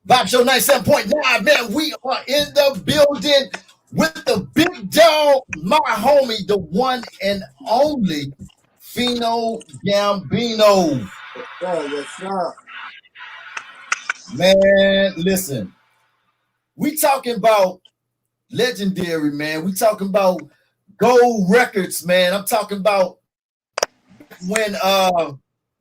Vibe Show 97.9, man. We are in the building with the big dog, my homie, the one and only PHENO Gambino. Yes, sir. Man, listen, we talking about legendary, man. We talking about gold records, man. I'm talking about when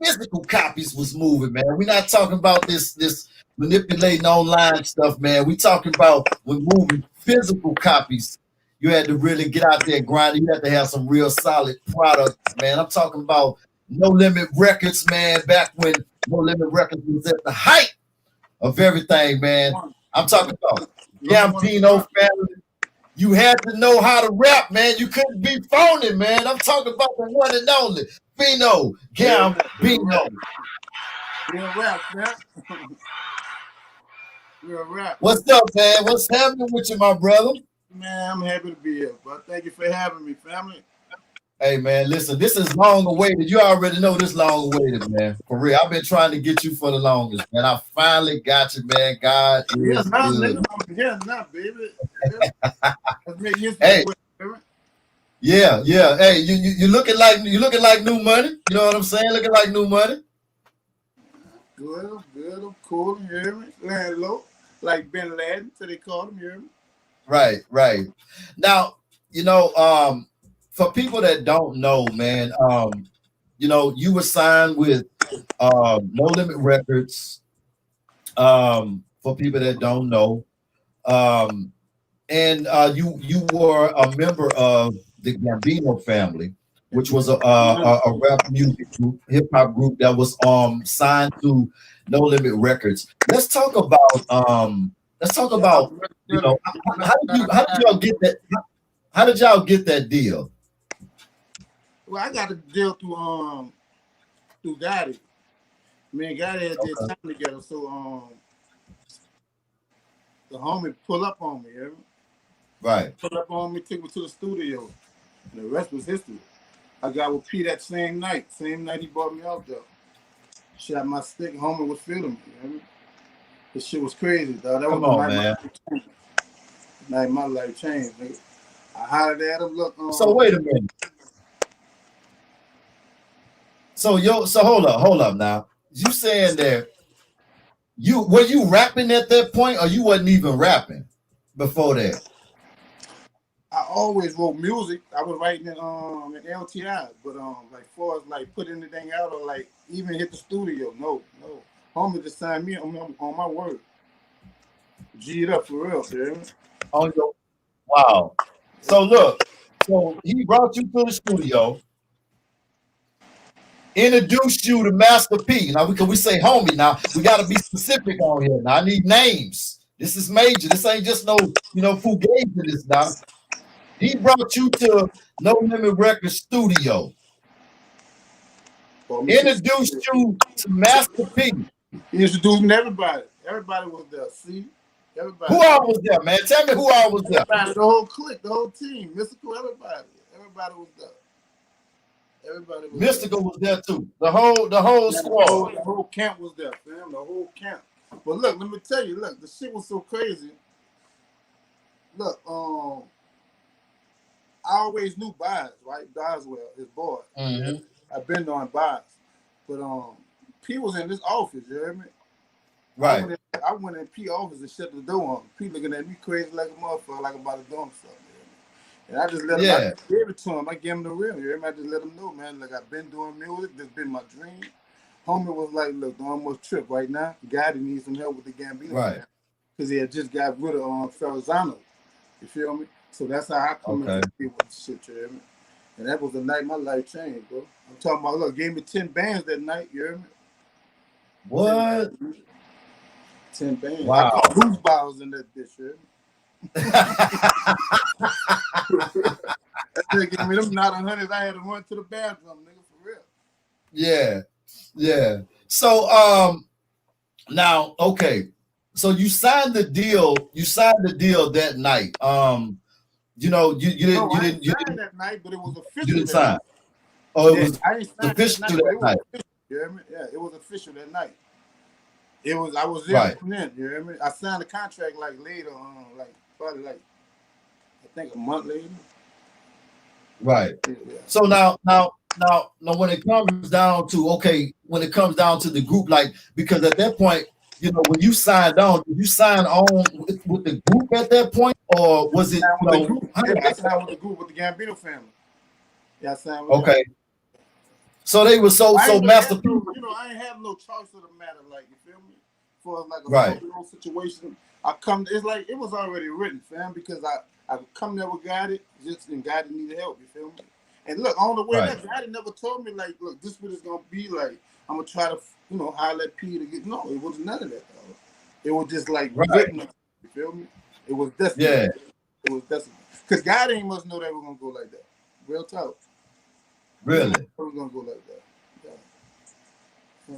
physical copies was moving, man. We're not talking about this manipulating online stuff, man. We talking about when moving physical copies. You had to really get out there grinding. You had to have some real solid products, man. I'm talking about No Limit Records, man. Back when No Limit Records was at the height of everything, man. I'm talking about Gambino family. You had to know how to rap, man. You couldn't be phony, man. I'm talking about the one and only PHENO Gambino. Real rap, man. Real rap. What's up, man? What's happening with you, my brother? Man, I'm happy to be here, but thank you for having me, family. Hey, man, listen, this is long awaited. You already know this long awaited, man. For real. I've been trying to get you for the longest, man. I finally got you, man. God is Now, good. nigga. I'm here now, baby. Let's make history. Hey. Baby. Yeah. Hey, you looking like new money. You know what I'm saying? Looking like new money. Good, I'm cool, you hear me? Laying low, like Bin Laden, so they call him, you hear me? Right. Now, for people that don't know, man, you were signed with No Limit Records. For people that don't know, and you were a member of the Gambino family, which was a rap music group, hip hop group that was signed to No Limit Records. Let's talk about how did y'all get that? How did y'all get that deal? Well, I got a deal through Gotti. Me and Gotti had did time together, so the homie pull up on me, you hear me? Right. Pull up on me, took me to the studio, and the rest was history. I got with P that same night he brought me out there. Shot my stick, homie was feeling me, you hear me? This shit was crazy, dog. That Come was on, the man. night my life changed, nigga. I hollered at him, look. So wait a minute. So hold up now. You saying that were you rapping at that point, or you wasn't even rapping before that? I always wrote music. I was writing in LTI, but like far as like put anything out or like even hit the studio, no. Homie just signed me on my word. G'd up for real, man. Wow. So look, so he brought you to the studio, introduced you to Master P. Now we say homie. Now we got to be specific on here. Now I need names. This is major. This ain't just no fugazi to this now. He brought you to No Limit Records studio. Introduced you to Master P. He introduced me to everybody. Everybody was there. See? Everybody. Who all was there, man? Tell me who all was there. Everybody, the whole clique, the whole team. Mystical, everybody. Everybody was there. Mystical was there too. The whole squad. The whole camp was there, fam. The whole camp. But look, let me tell you, look, the shit was so crazy. Look, I always knew Bias, right? Boswell, his boy. Mm-hmm. I've been on Bias. But P was in this office, you hear me? Right. I went in P office and shut the door on him. P looking at me crazy like a motherfucker, like I'm about to do something. And I just let him, I gave it to him. I gave him the real, you hear me? I just let him know, man, like I've been doing music. This been my dream. Homie was like, look, don't almost trip right now. Gotti needs some help with the Gambino. Right. Because he had just got rid of Ferrazano. You feel me? So that's how I come into with the shit, you hear me? And that was the night my life changed, bro. I'm talking about, look, gave me 10 bands that night, you hear me? What? 10 bands. Wow. I got loose bottles in that bitch, you hear me? That nigga gave me them not 100s. I had to run to the bathroom, nigga, for real. Yeah. So now, okay. So you signed the deal. You signed the deal that night. You didn't that night, but it was official. You didn't sign. Oh, it was I ain't signed official that night. That night. You hear me? Yeah, it was official that night. I was there Right. to print. You hear me? I signed the contract like later on, like probably like I think a month later. Right. Yeah. So now, when it comes down to when it comes down to the group, like because at that point, when you signed on, did you sign on with the group at that point, or was it With the group. how Yeah, did I that signed with the group with the Gambino family. Yeah, I signed with them. okay? So they were so Master P. I ain't have no choice of the matter, like you feel me? For like a Right. solo situation, it's like it was already written, fam, because I come there with God and God needed help, you feel me? And look, on the way there, God never told me like, look, this is what it's gonna be like. I'm gonna try to, holler at P to get no, it was none of that, though. It was just like written, you feel me? It was destiny. Yeah. It was destiny. Because God ain't must know that we're gonna go like that. Real talk. Really? We're gonna go like that. Yeah.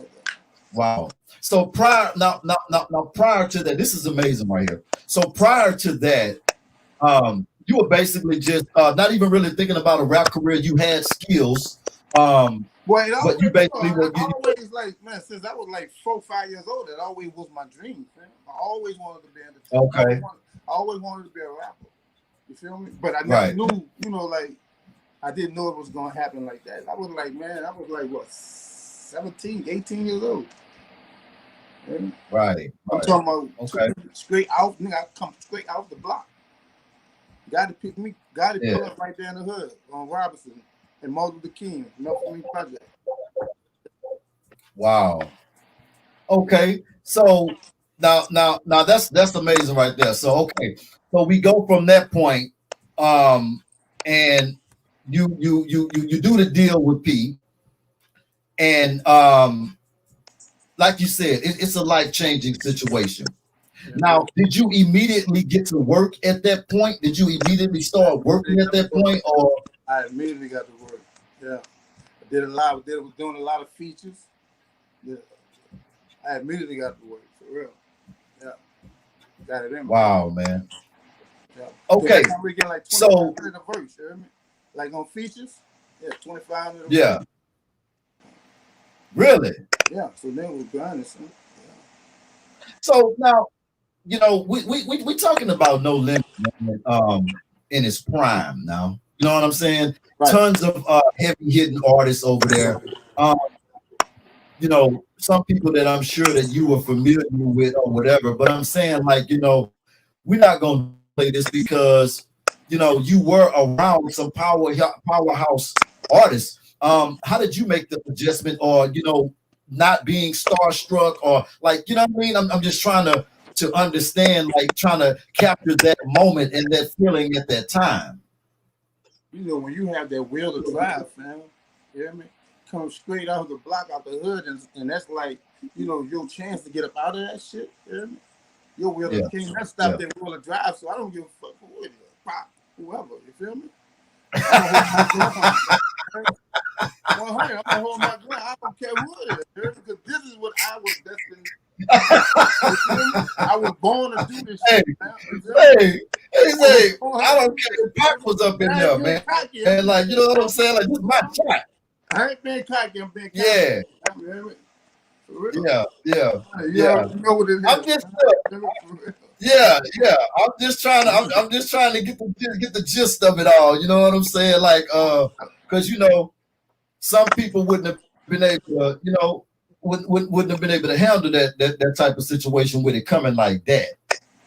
Wow. So prior to that, this is amazing right here. So prior to that, you were basically just not even really thinking about a rap career. You had skills. Well, but you basically always like, man, since I was like 4 or 5 years old, that always was my dream, man. I always wanted to be in the team. Okay. I always wanted to be a rapper. You feel me? But I never knew, like I didn't know it was gonna happen like that. I was like, man, I was like what, 17, 18 years old. Yeah. Right. I'm talking about straight out, nigga. I come straight out the block. Got to pick me, got to pull up right there in the hood on Robinson and Martin Luther King, Melvin Project. Wow. Okay. So now that's amazing right there. So so we go from that point, and you do the deal with P, and like you said, it's a life-changing situation. Now, did you immediately get to work at that point? Did you immediately start working at that point, or? I immediately got to work. Yeah, I did a lot. Was doing a lot of features. Yeah, I immediately got to work for real. Yeah, got it in. Wow, man. Yeah. Okay, we get like 25 in a verse. You hear me? Like on features, 25 in a verse. Yeah. Really? Yeah. So then we're grinding, son. Yeah. So now, we talking about No Limit, man, in its prime now. You know what I'm saying? Right. Tons of heavy hitting artists over there. Some people that I'm sure that you were familiar with or whatever, but I'm saying like, we're not gonna play this because you were around some powerhouse artists. How did you make the adjustment, or not being starstruck, or like, you know what I mean? I'm just trying to understand, like trying to capture that moment and that feeling at that time. When you have that will to drive, man, you hear me? Come straight out of the block, out the hood, and that's like, your chance to get up out of that shit, you hear me? Your will to king, that stop that will to drive, so I don't give a fuck for who it is, pop, whoever, you feel me? I'm gonna hold my ground. I don't care who it is, because this is what I was destined. I was born to do this shit, man. Hey, I don't care if Pac was up in there, man. And like, you know what I'm saying? Like, this is my shot. I ain't been cocky, I'm being cocky. Yeah. Yeah. You know what it is. I'm just I'm just trying to get the gist of it all. You know what I'm saying? Like, because some people wouldn't have been able to, wouldn't have been able to handle that type of situation with it coming like that.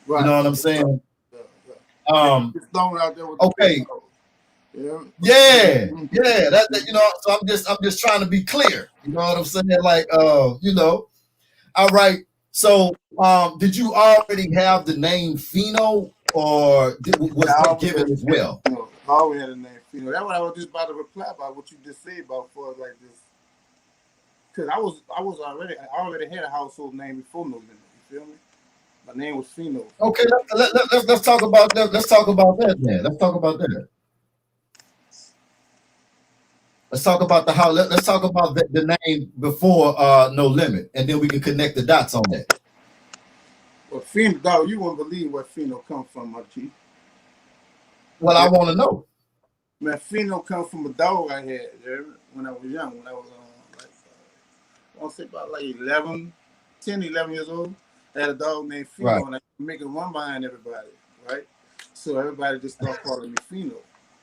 Right. You know what I'm saying? Okay. Yeah. So I'm just trying to be clear. You know what I'm saying? Like, all right. So, did you already have the name PHENO, or was that given as well? I always had a name PHENO. That's what I was just about to reply about what you just said about for like this. Because I already had a household name before No Limit. You feel me? My name was PHENO. Okay, let's talk about that. Let's talk about that, man. Let's talk about that. Let's talk about let's talk about the name before No Limit, and then we can connect the dots on that. Well, PHENO, dog, you won't believe where PHENO comes from, my G. Well, I want to know. Man, PHENO comes from a dog I had when I was young. When I was I want to say about like 11, 10, 11 years old. I had a dog named Right. PHENO, and I make him run behind everybody, right? So everybody just start calling me PHENO.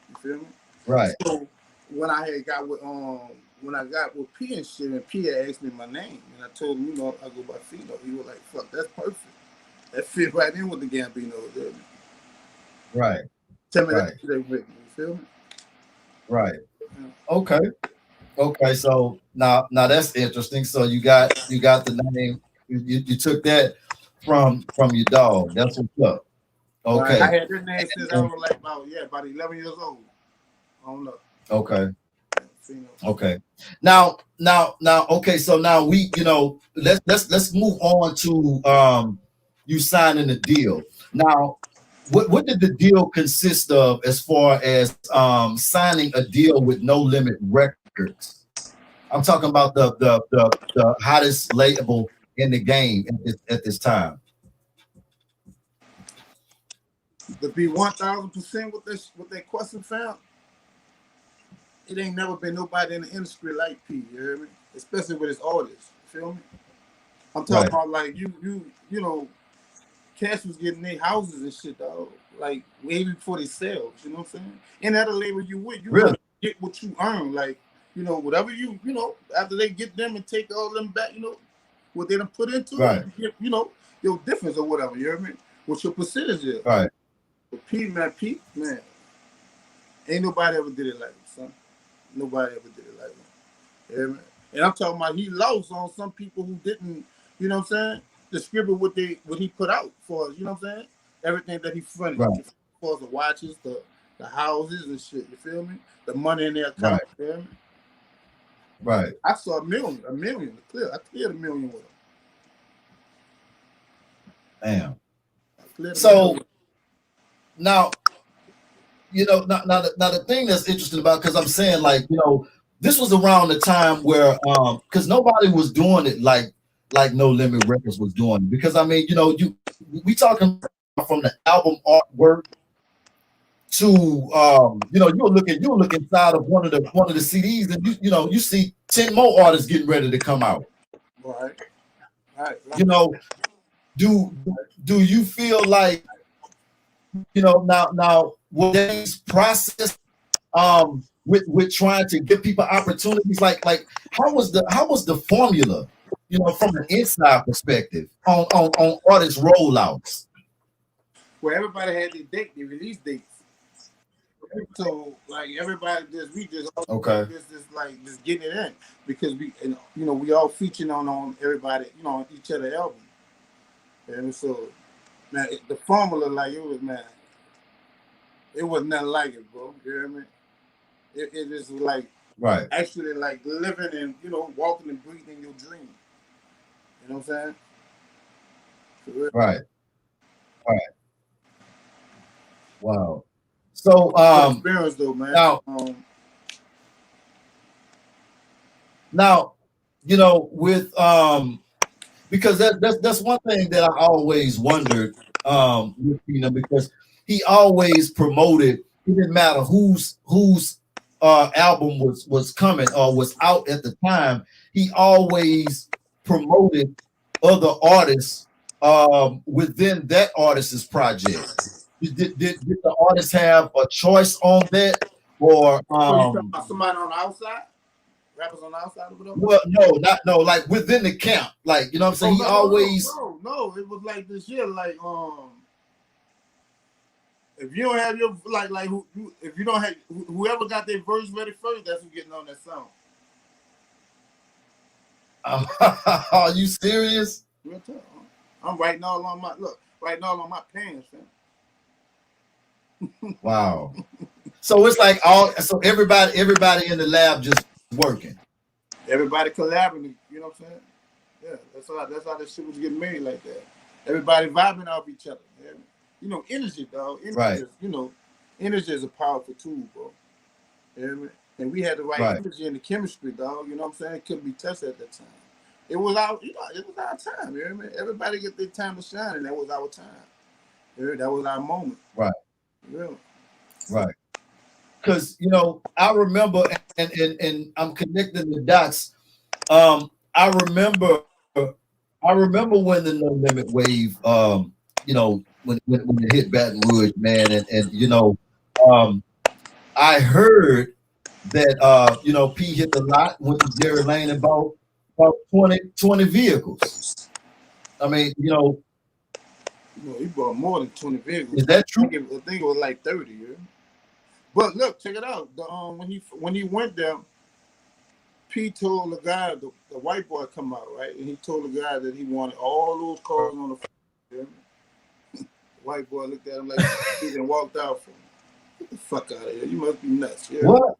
You feel me? Right. So when I had got with when I got with P and shit, and P had asked me my name, and I told him, you know, I go by PHENO. He was like, "Fuck, that's perfect. That fit right in with the Gambino." Right. Tell me Right. that they with me. You feel me? Right. Okay. Okay. So now that's interesting. So you got the name. You took that from your dog. That's what's up. Right. I Okay. had this name since I was like about 11 years old. I don't know. Okay. PHENO. Okay. Okay. So now we, let's move on to you signing the deal. Now, what did the deal consist of as far as signing a deal with No Limit Records? I'm talking about the hottest label in the game at this time. To be 1,000% with that question found, it ain't never been nobody in the industry like P. You hear me? Especially with his artists. You feel me? I'm talking about like you know, Cash was getting their houses and shit, dog. Like way before they sell. You know what I'm saying? And at a label you with, you Really? get what you earn. Like, you know, whatever you know, after they get them and take all them back, you know, what they done put into it, you know, your difference or whatever. You hear me? What your percentage is. Right. But P, man, ain't nobody ever did it like him, son. Nobody ever did it like him. You hear me? And I'm talking about he lost on some people who didn't, you know what I'm saying, distribute what he put out for us, you know what I'm saying? Everything that he fronted. Right. For the watches, the houses and shit, you feel me? The money in their account, Right. you feel me? Right. I saw a million, clear. I cleared $1 million with him. Damn. So now, now the thing that's interesting about, because I'm saying, like, this was around the time where because nobody was doing it like No Limit Records was doing it. Because I mean, we talking from the album artwork to you'll look inside of one of the CDs, and you see 10 more artists getting ready to come out. Right. Do you feel like now with this process with trying to give people opportunities, like how was the formula, from an inside perspective on artist rollouts? Well, everybody had their date, their release dates. So like everybody we just okay, just getting it in, because we all featuring on everybody, on each other album. And so man, the formula, like, it was nothing like it, bro. You hear me? It is like right, actually like living and walking and breathing your dream. You know what I'm saying? Right. Wow. So experience though, man. Now with because that's one thing that I always wondered with because he always promoted, it didn't matter whose album was coming or was out at the time, he always promoted other artists within that artist's project. Did the artist have a choice on that, or so you talking about somebody on the outside? Rappers on the outside of it? Well, no, like within the camp, like, you know what I'm saying? No, it was like this year, like if you don't have your if you don't have whoever got their verse ready first, that's who getting on that song. Are you serious? I'm writing all on my pants, man. Wow. So it's like everybody in the lab just working. Everybody collaborating, you know what I'm saying? Yeah, that's how this shit was getting made like that. Everybody vibing off each other, man. Energy, dog. Energy, right. Energy is a powerful tool, bro. You know what I mean? And we had the right energy and the chemistry, dog. You know what I'm saying? It couldn't be touched at that time. It was our time. You know what I mean? Everybody get their time to shine, and that was our time. That was our moment. Right. Yeah. Right. Because I remember, and I'm connecting the dots. I remember I remember when the No Limit wave, you know, when it hit Baton Rouge, man, and you know, I heard that you know, P hit the lot, went to Jerry Lane and bought 20 vehicles. I mean, you know, he bought more than 20 vehicles. Is that true? I think it was like 30. Yeah. But look, check it out. The when he went there, P told the guy, the white boy come out, right? And he told the guy that he wanted all those cars on the phone. The white boy looked at him like he and walked out from him. Get the fuck out of here. You must be nuts. Yeah. What?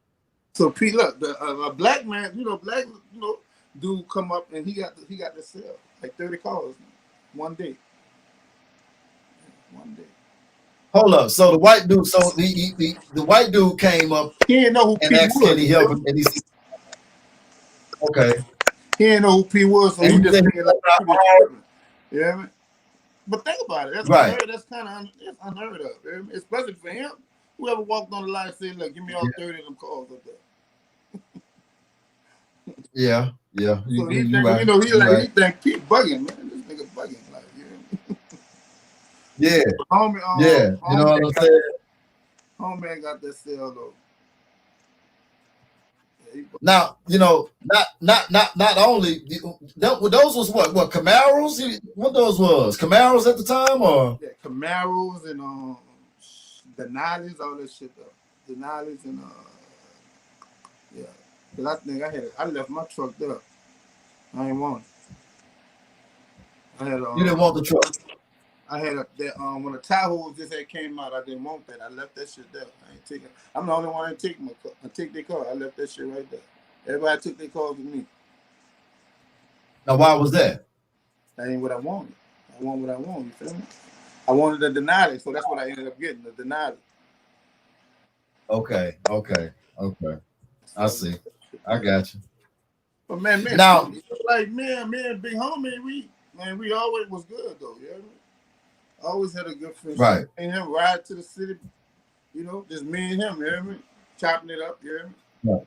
So P, look, a black man, black, dude come up and he got to sell like 30 cars one day. One day. Hold up. So the white dude, the white dude came up. He didn't know who and P asked was. can he help him, and he said, okay. He didn't know who P was, so and he just thinking like, you know what I mean? But think about it. That's right. That's kind of unheard of. You know? Especially for him. Whoever walked on the line and said, look, give me all 30 of them cars up there. Yeah. So he think, right. He think Pete bugging, man. This nigga bugging, like, yeah. Homie, you know what I'm saying? Homie got that sale though. Now, you know, not only those was what Camaros? What those was? Camaros at the time, or Camaros and Denali's, all that shit though. Denali's and yeah. Cause I think I left my truck there. I ain't want it. I had you didn't want the truck. I had that when the Tahoe just came out, I didn't want that. I left that shit there. I ain't taking. I'm the only one that take their car. I left that shit right there. Everybody took their cars with me. Now, why was that? That ain't what I wanted. I want what I want. You feel me? I wanted the Denali, so that's what I ended up getting, the Denali. Okay. I see. I got you. But man, now, like man, big homie, we always was good though. You know what I mean? Always had a good friendship. Right. And him ride to the city, just me and him, you know what I mean? Chopping it up, you know what I mean? Right.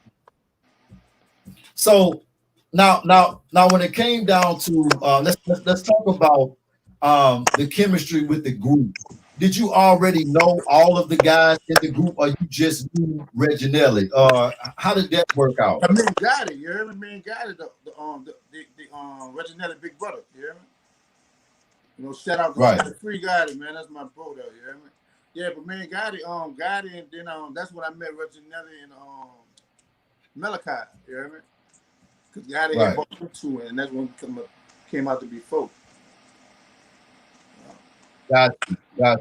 So now when it came down to let's talk about the chemistry with the group. Did you already know all of the guys in the group, or you just knew Reginelli? How did that work out? I mean, got it, you know what I mean? Got it, the Reginelli big brother, you know what I mean? Shout out to Free Gotti, man. That's my bro there, you know what I mean? Yeah, but man, Gotti, and then that's when I met Reginelli and Malachi, you know what I mean? Because Gotti had both them two, and that's when he came out to be folk. Got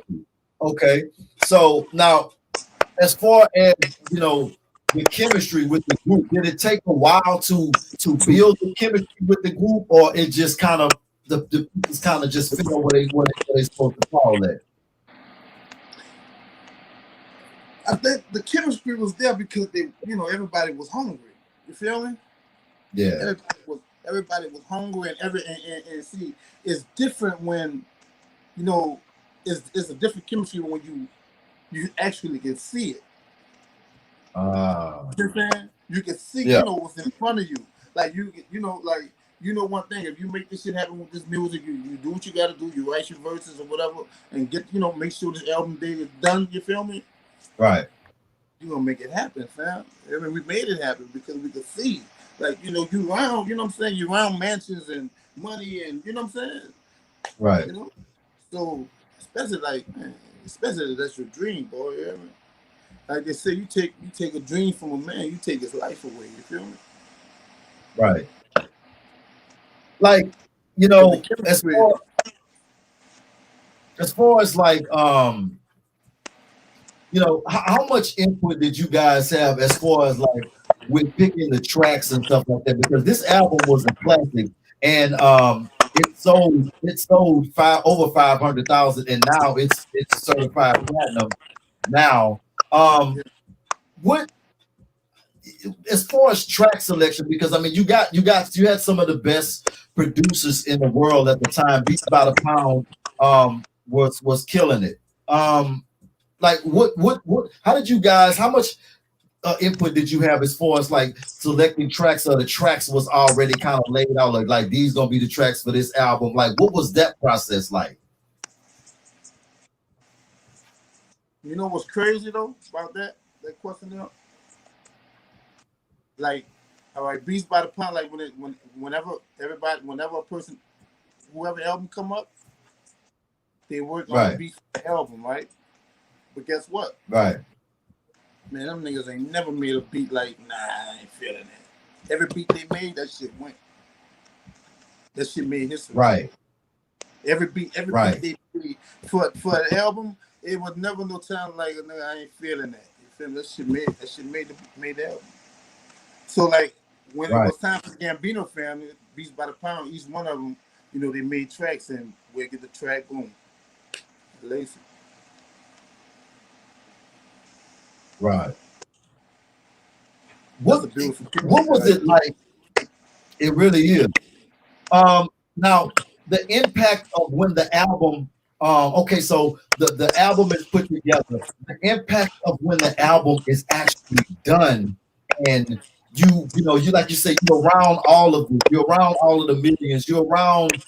you. Okay. So now, as far as the chemistry with the group, did it take a while to build the chemistry with the group, or it just kind of the kind of just figure what they supposed to call that? I think the chemistry was there because everybody was hungry. You feel me? Yeah. Everybody was hungry, and see, it's different when it's a different chemistry when you actually can see it. You know what I'm saying? You can see what's in front of you. Like one thing, if you make this shit happen with this music, you do what you gotta do, you write your verses or whatever, and get make sure this album day is done, you feel me? Right. You're gonna make it happen, fam. I mean, we made it happen because we could see. Like, you around, what I'm saying, you around mansions and money and you know what I'm saying? Right. So especially that's your dream, boy. You know what I mean? Like they say, you take a dream from a man, you take his life away, you feel me? Right. Like, as far as like how much input did you guys have as far as like with picking the tracks and stuff like that? Because this album was a classic, and it sold over 500,000, and now it's certified platinum. Now, what as far as track selection? Because I mean, you had some of the best producers in the world at the time. Beats by the Pound was killing it. Like what how did you guys, how much input did you have as far as like selecting tracks, or the tracks was already kind of laid out, like these gonna be the tracks for this album? Like, what was that process like? You know what's crazy though about that question there? Like, all right, Beats by the Pound, like whenever a person, whoever album come up, they work on the Right. beats for the album, right? But guess what? Right. Man, them niggas ain't never made a beat like, nah, I ain't feeling it. Every beat they made, that shit went. That shit made history. Right. Every beat Right. they made for the album, it was never no time like, nigga, I ain't feeling that. You feel me? That shit made the album. So like when it Right. was time for the Gambino family, Beats by the Pound, each one of them, you know, they made tracks, and we get the track, boom, lazy. Right. That's a beautiful thing. What was it like? It really is. Now the impact of when the album, okay, so the album is put together. The impact of when the album is actually done, and you like you say, you're around all of it. You're around all of the millions. You're around,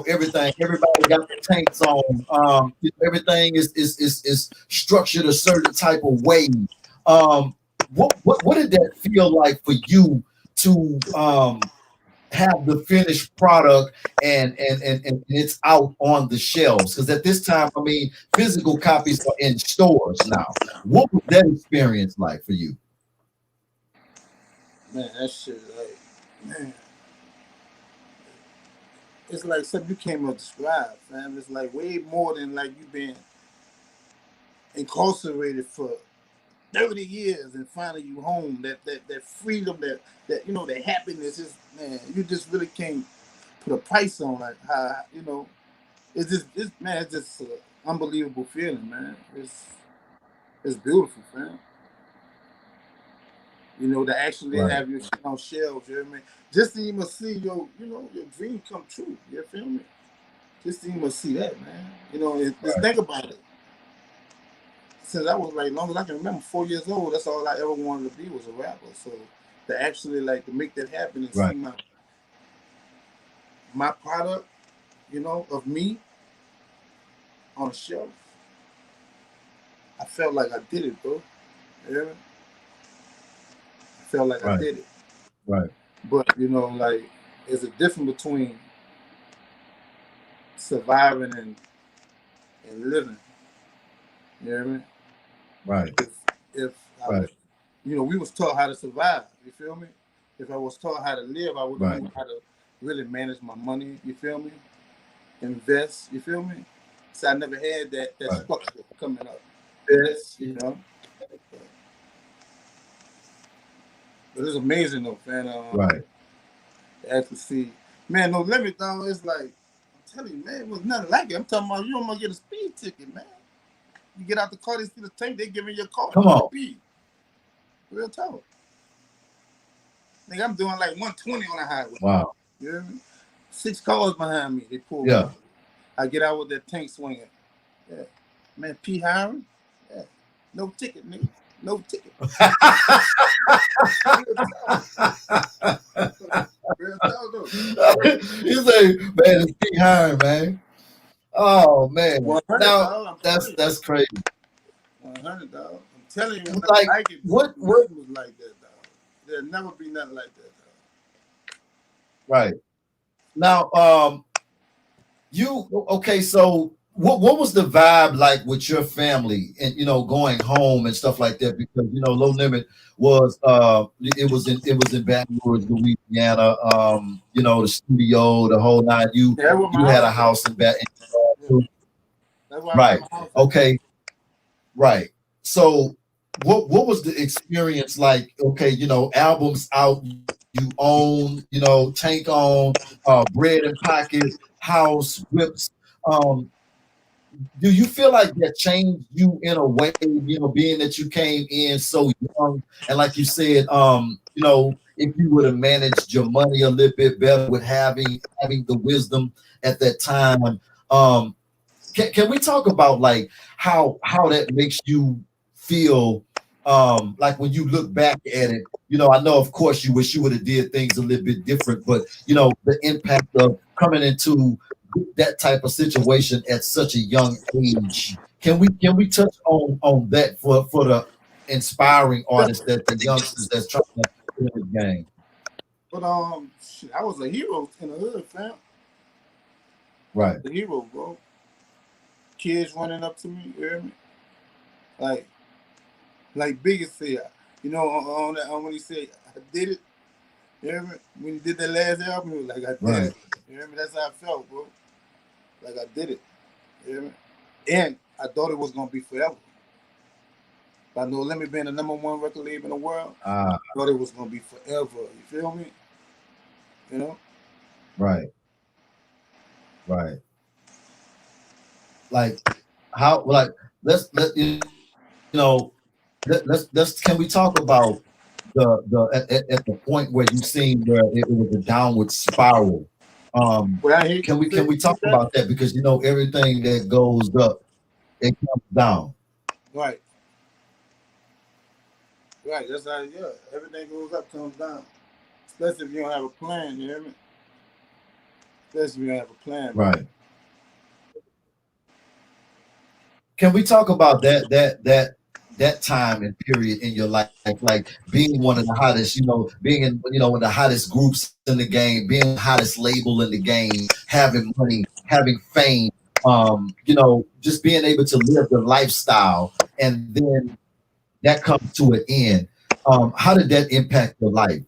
everything. Everybody got the tanks on. Everything is structured a certain type of way. What did that feel like for you to have the finished product and it's out on the shelves? Because at this time, I mean, physical copies are in stores now. What was that experience like for you? Man, that shit, like, man, it's like something you can't even describe, fam. It's like way more than like you've been incarcerated for 30 years and finally you home. That freedom, that that happiness is, man, you just really can't put a price on, like how, it's just an unbelievable feeling, man. It's beautiful, fam. To actually Right. have your shit on shelves, you know what I mean? Just to even see your dream come true, you feel me? Just to even see that, man. Just think about it. Since I was like, long as I can remember, 4 years old, that's all I ever wanted to be, was a rapper. So to actually like to make that happen and Right. see my product, of me on a shelf, I felt like I did it, bro. You know? I felt like I did it. Right. But like, there's a difference between surviving and living. You know what I mean? Right. If Right. we was taught how to survive, you feel me? If I was taught how to live, I would know how to really manage my money, you feel me? Invest, you feel me? So I never had that structure coming up. Yes, But it's amazing though, man. Right. To actually see, man, No Limit though, it's like, I'm telling you, man, it was nothing like it. I'm talking about, you almost get a speed ticket, man. You get out the car, they see the tank, they giving you a car. Come on. Speed. Real talk. Nigga, I'm doing like 120 on the highway. Wow. You know what I mean? 6 cars behind me, they pull me. I get out with that tank swinging. Yeah. Man, P hiring? Yeah. No ticket, nigga. No ticket. Real talk though. You say, man, it's P hiring, man. Oh man. Now that's crazy. 100, dog. I'm telling you, Like, what was like that, dog. There'll never be nothing like that, dog. Right. Now, so what was the vibe like with your family and going home and stuff like that? Because Low Limit was it was in Baton Rouge, Louisiana, the studio, the whole nine. You had a house in Baton Rouge. Right. Okay. Right. So what was the experience like? Okay, albums out, you own, tank on, bread and pockets, house, whips. Do you feel like that changed you in a way, being that you came in so young, and like you said, if you would have managed your money a little bit better with having the wisdom at that time, can we talk about like how that makes you feel like when you look back at it, you know, I know of course you wish you would have did things a little bit different, but you know, the impact of coming into that type of situation at such a young age. Can we touch on that for the inspiring artists, that the youngsters that's trying to get in the game? But shit, I was a hero in the hood, fam. I was Right. a hero, bro. Kids running up to me, you hear me? Like Biggest said, you know, on that when he said I did it, you hear me? When he did that last album, he was like, I did Right. it. You hear me? That's how I felt, bro. Like I did it. You hear me? And I thought it was gonna be forever. By No Limit being the #1 record label in the world, Ah, I thought it was gonna be forever. You feel me? You know? right, right. Like how like let you know, let's can we talk about the at the point where you seen where it was a downward spiral? Well, I hate Can we talk that. about that, because you know everything that goes up, it comes down. Right, right. That's how, yeah. Everything goes up, comes down. Especially if you don't have a plan, you hear me? Especially if you don't have a plan, bro. Right. Can we talk about that time and period in your life, like being one of the hottest, you know, being in, you know, one of the hottest groups in the game, being the hottest label in the game, having money, having fame, you know, just being able to live the lifestyle, and then that comes to an end. How did that impact your life?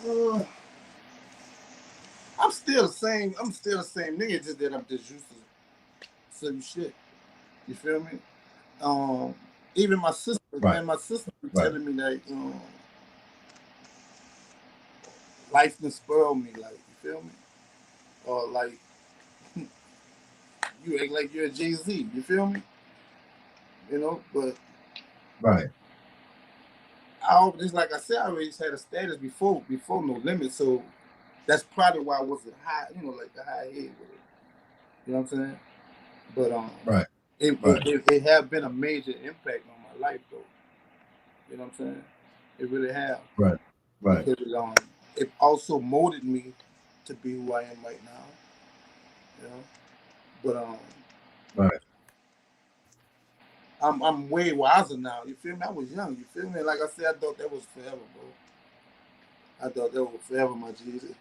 Uh, I'm still the same. I'm still the same nigga, just that I'm just used to certain shit. You feel me? Um, Even my sister, Right, man, my sister was right, telling me that life done spoiled me, like, you feel me? Or like you act like you're a Jay Z, you feel me? You know, but right, just like I said, I already had a status before No Limit, so that's probably why I wasn't high, like the high head with it. You know what I'm saying? But right, it right, it, it, it have been a major impact on my life though. You know what I'm saying? It really have, right, right, because it also molded me to be who I am right now. You know, but right, I'm way wiser now. You feel me? I was young. You feel me? Like I said, I thought that was forever, bro. I thought that was forever, my Jesus.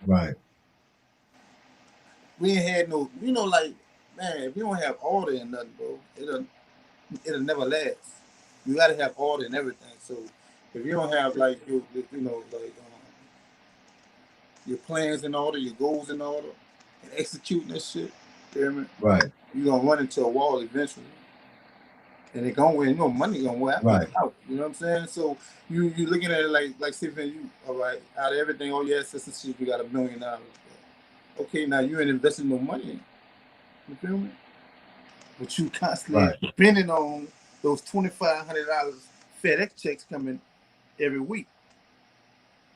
right, We ain't had no, like, man, if you don't have order in nothing, bro, it'll never last. You gotta have order in everything. So if you don't have like your plans in order, your goals in order, and executing this shit, you hear me? right, You gonna run into a wall eventually. And it gonna win, money gonna win right, out. You know what I'm saying? So you looking at it like see, you all right, out of everything, oh yeah, sister shit, you got $1 million. Okay, now you ain't investing no money in. You feel me? But you constantly right, depending on those $2,500 FedEx checks coming every week.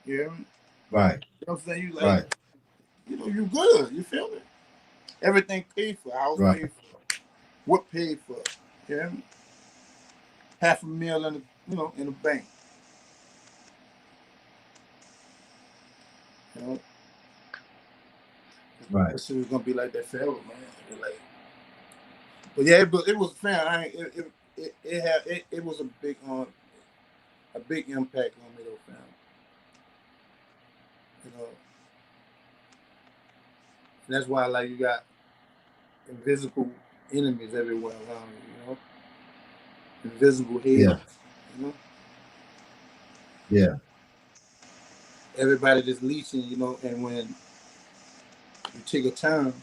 You hear me? right, You know what I'm saying? You like, right, you good. You feel me? Everything paid for, house right, paid for, what paid for. You hear me? Half a meal in the bank. You know, right. that shit was gonna be like that forever, man. Like, but yeah, but it was fair. It was a big impact on me though, fam. You know, and that's why like you got invisible enemies everywhere around you. Invisible haters. Yeah, You know, yeah. everybody just leeching. And when you take a turn,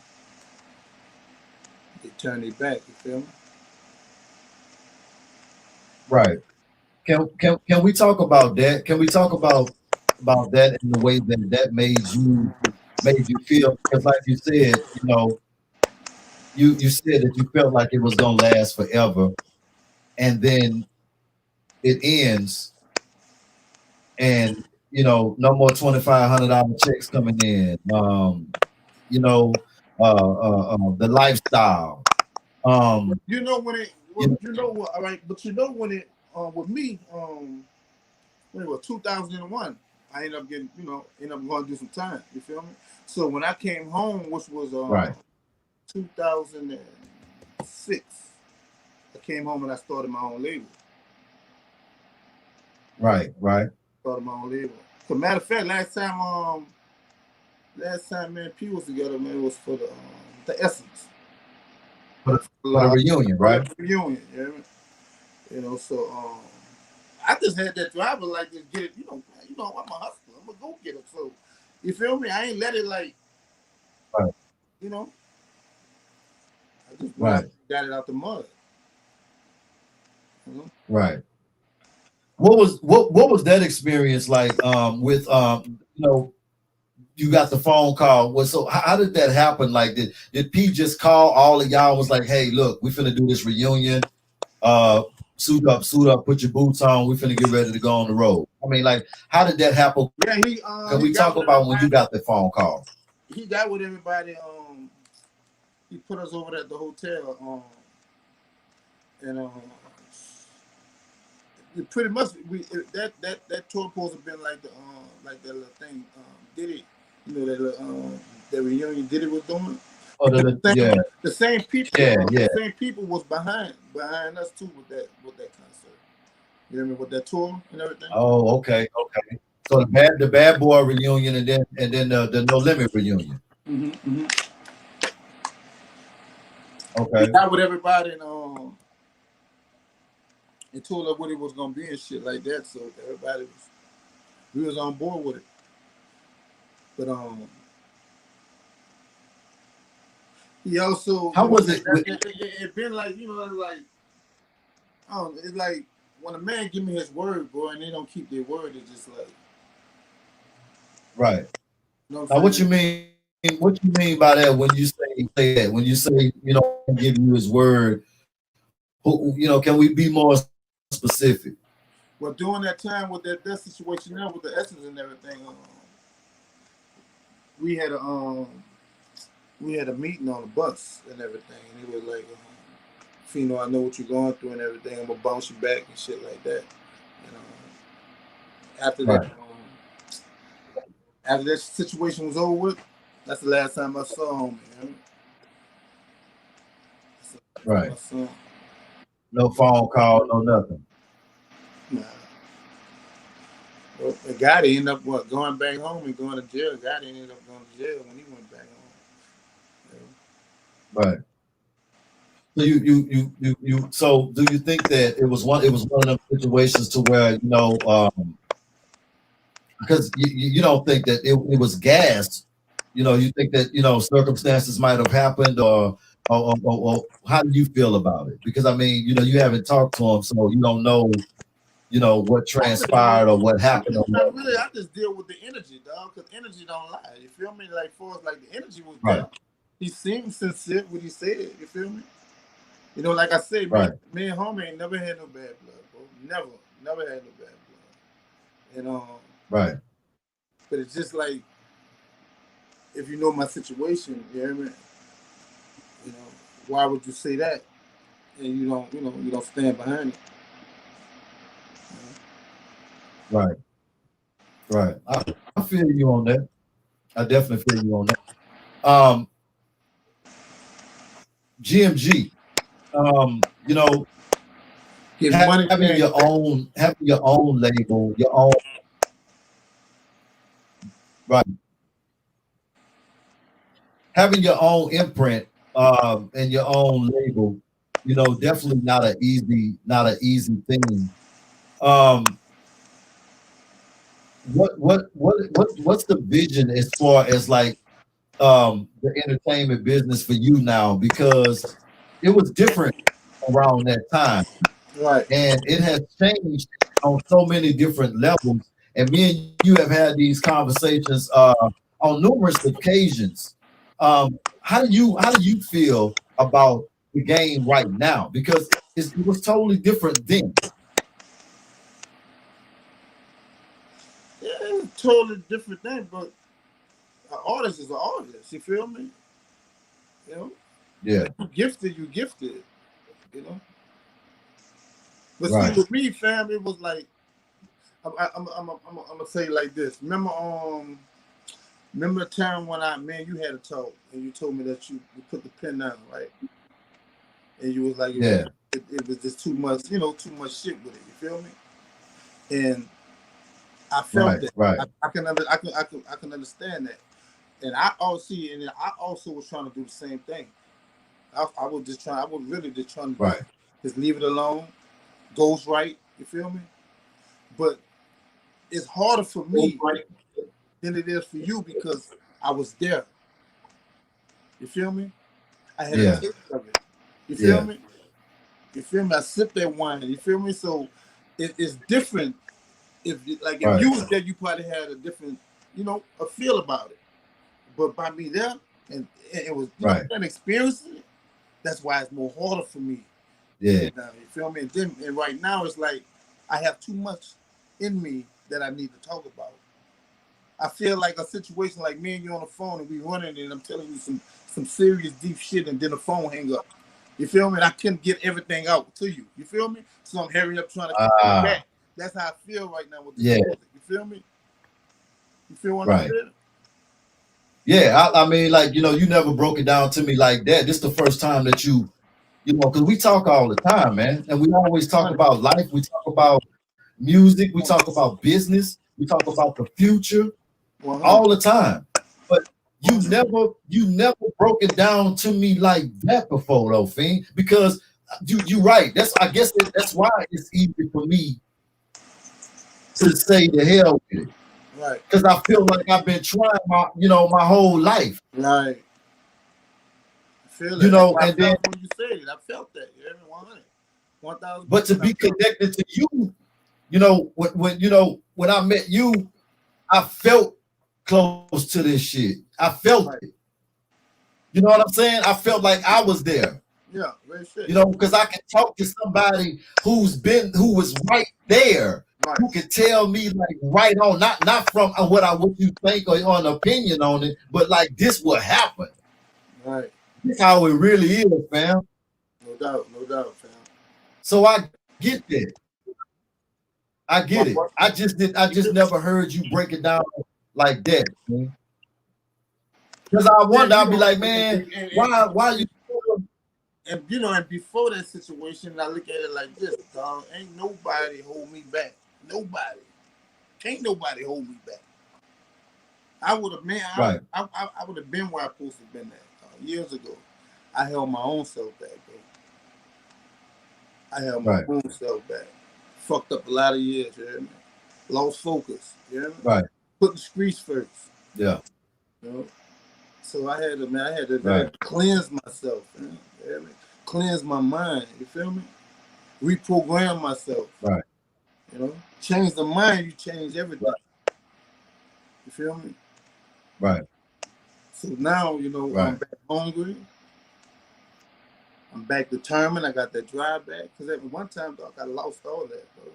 they turn their back. You feel me? Right. Can we talk about that? Can we talk about that in the way that that made you feel? Because like you said, you know, you said that you felt like it was gonna last forever, and then it ends, and you know, no more $2,500 checks coming in. You know, the lifestyle. You know when it, well, you know what? All right, but you know when it, with me, when it was 2001, I ended up getting, ended up going to do some time. You feel me? So when I came home, which was right, 2006, I came home and I started my own label. right, right, Started my own label. So matter of fact, last time me and P was together, man, it was for the Essence. for For the reunion, right? the reunion, you know what I mean? So I just had that driver like just get it, I'm a hustler, I'm a go getter. So you feel me? I ain't let it like, Right, you know, I just went out right, and got it out the mud. You know? right. What was that experience like? With you got the phone call. So how did that happen? Like, did P just call all of y'all? Was like, hey, look, we finna do this reunion. Uh, suit up, put your boots on. We finna get ready to go on the road. I mean, like, how did that happen? Yeah, Can he we got talk with about when you everybody. got the phone call? He got with everybody. He put us over at the hotel. And pretty much that tour supposed to have been like that little thing. Did it? That that reunion did it was doing. Oh, yeah, The same people. yeah, yeah. The same people was behind us too with that concert. You remember with that tour and everything. Oh, okay, okay. So the bad boy reunion, and then the No Limit reunion. Mm-hmm. He Okay, got with everybody and told us what it was gonna be and shit like that. So everybody we was on board with it. But he also how was it? it been like like it's like when a man give me his word, bro, and they don't keep their word, it's just like Right. you know what Now, I'm what saying. you mean? What you mean by that? When you say that? When you say give you his word, can we be more specific? Well, during that time with that situation now with the essence and everything, we had a we had a meeting on the bus and everything, and he was like, "Pheno, I know what you're going through and everything. I'm gonna bounce you back and shit like that." And after that, Right. after that situation was over with, that's the last time I saw him. Man. That's the last time Right. I saw him. No phone call, no nothing. Nah. Well, the guy ended up going back home and going to jail. The guy ended up going to jail when he went back home. Right. So so do you think that it was one of those situations to where because you don't think that it was gas, you think that circumstances might have happened, or how do you feel about it? Because I mean, you haven't talked to him, so you don't know what I really transpired don't. or what happened or what. I just deal with the energy, dog. Because energy don't lie. You feel me? Like for us, like the energy was Right, there. He seemed sincere what he said. You feel me? Like I said, right, me and homie ain't never had no bad blood, bro. Never had no bad blood. right, But it's just like if you know my situation, you hear me? You know, why would you say that and you don't stand behind it? right, right. I feel you on that. I definitely feel you on that. GMG, Get money, man. having your own label, your own, right, having your own imprint, and your own label, definitely not an easy thing. Um, what's the vision as far as like the entertainment business for you now? Because it was different around that time, Right. and it has changed on so many different levels. And me and you have had these conversations on numerous occasions. How do you feel about the game right now? Because it was totally different then. Yeah, it's a totally different thing, but an artist is an artist. You feel me? You know. Yeah. You gifted, you know. But see, Right. with me, fam, it was like I'm gonna say it like this. Remember the time when man, you had a talk and you told me that you put the pen down, right? And you was like, Yeah. it was just too much, too much shit with it. You feel me? And I felt Right. that. Right. I can understand that. And I also was trying to do the same thing. I was just trying. I was really just trying to Right. just leave it alone. Goes right. You feel me? But it's harder for me Right. than it is for you because I was there. You feel me? I had a Yeah. taste of it. You feel Yeah. me? You feel me? I sipped that wine. You feel me? So it's different. If Right. you was there, you probably had a different, a feel about it. But by me there, and it was, Right. and experiencing it, that's why it's more harder for me to Yeah. get down. You feel me? And right now it's like I have too much in me that I need to talk about. I feel like a situation like me and you on the phone and we running and I'm telling you some serious deep shit and then the phone hang up. You feel me? And I couldn't get everything out to you. You feel me? So I'm hurrying up trying to come back. That's how I feel right now with this Yeah. music. You feel me? You feel what I'm Right. saying? Yeah. I mean, like, you never broke it down to me like that. This is the first time that because we talk all the time, man. And we always talk about life. We talk about music. We talk about business. We talk about the future 100. all the time. But you 100. never broke it down to me like that before, though, Fiend. Because you right. That's why it's easy for me to say the hell with it. Right. Because I feel like I've been trying my whole life. Right. I feel that. That's what I And then, felt when you said it. I felt that. You hear me? 100. 1,000%. but to be connected to you, when I met you, I felt close to this shit. I felt Right. it. You know what I'm saying? I felt like I was there. Yeah, very shit. Because I can talk to somebody who was right there, Right. who can tell me like right on, not from what you think or an opinion on it, but like this will happen. Right. This how it really is, fam. No doubt, fam. So I get that. I get it. I just never heard you break it down like that. Because I wonder, I'll be like, man, why you and and before that situation, I look at it like this, dog. Ain't nobody hold me back. Nobody. Can't nobody hold me back. I would have, man. right, I would have been where I supposed to have been at years ago. I held my own self back, bro. I held my right, own self back. Fucked up a lot of years, you hear me? Lost focus, you hear me? right, Put the streets first. yeah, You know? So I had to right, cleanse myself, man. You hear me? Cleanse my mind, you feel me? Reprogram myself. right, You know? Change the mind, you change everything. right. You feel me? Right. So now, Right. I'm back hungry. I'm back determined. I got that drive back. Because at one time, dog, I lost all that, bro.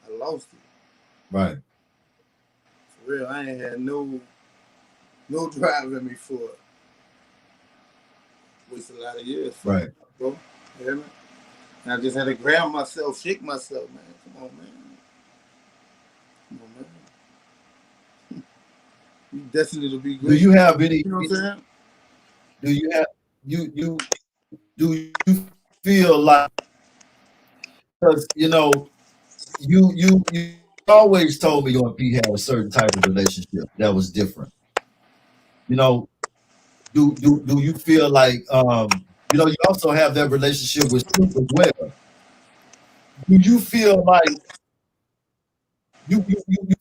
I lost it. Right. For real, I ain't had no drive in me for it. Wasted a lot of years for Right. it, bro. You hear me? And I just had to grab myself, shake myself, man. Come on, man. Come on, man. You destined to be great. Do you have any? You know what I'm saying? Do you have do you feel like, because you always told me you and P had a certain type of relationship that was different. You know, do you feel like you also have that relationship with Snoop as well? Do you feel like you